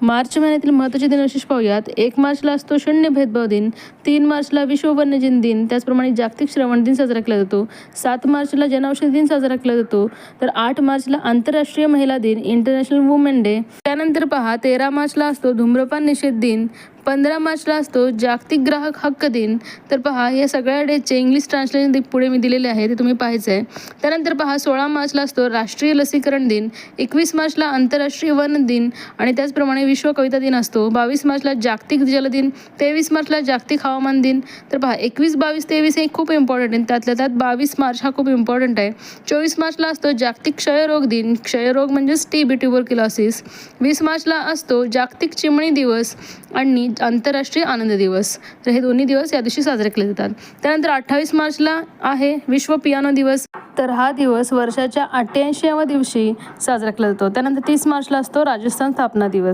मार्च महिन्यातील महत्त्वाचे दिन विशेष पाहूयात. 1 मार्चला असतो शून्य भेदभाव दिन. 3 मार्चला विश्व वन्यजीव दिन, त्याचप्रमाणे जागतिक श्रवण दिन साजरा केला जातो. 7 मार्चला जनऔषधी दिन साजरा केला जातो. तर 8 मार्चला आंतरराष्ट्रीय महिला दिन, इंटरनॅशनल वुमेन डे. त्यानंतर पहा 13 मार्चला असतो धूम्रपान निषेध दिन. 15 मार्चला असतो जागतिक ग्राहक हक्क दिन. तर पहा हे सगळ्या डेटचे इंग्लिश ट्रान्सलेशन पुढे मी दिलेले आहे, ते तुम्ही पाहायचं आहे. त्यानंतर पहा 16 मार्चला असतो राष्ट्रीय लसीकरण दिन. 21 मार्चला आंतरराष्ट्रीय वन दिन आणि त्याचप्रमाणे विश्व कविता दिन असतो. 22 मार्चला जागतिक जल दिन. 23 मार्चला जागतिक हवामान दिन. तर पहा 21, 22, 23 हे खूप इम्पॉर्टंट आहे. त्यातल्या त्यात 22 मार्च हा खूप इम्पॉर्टंट आहे. 24 मार्चला असतो जागतिक क्षयरोग दिन. क्षयरोग म्हणजेच TB ट्युबरक्युलोसिस. 20 मार्चला असतो जागतिक चिमणी दिवस आणि आंतरराष्ट्रीय आनंद दिवस. तर हे दोन्ही दिवस या दिवशी साजरे केले जातात. त्यानंतर 28 मार्चला आहे विश्व पियानो दिवस. तर हा दिवस वर्षाच्या 88व्या दिवशी साजरा केला जातो. त्यानंतर 30 मार्चला असतो राजस्थान स्थापना दिवस.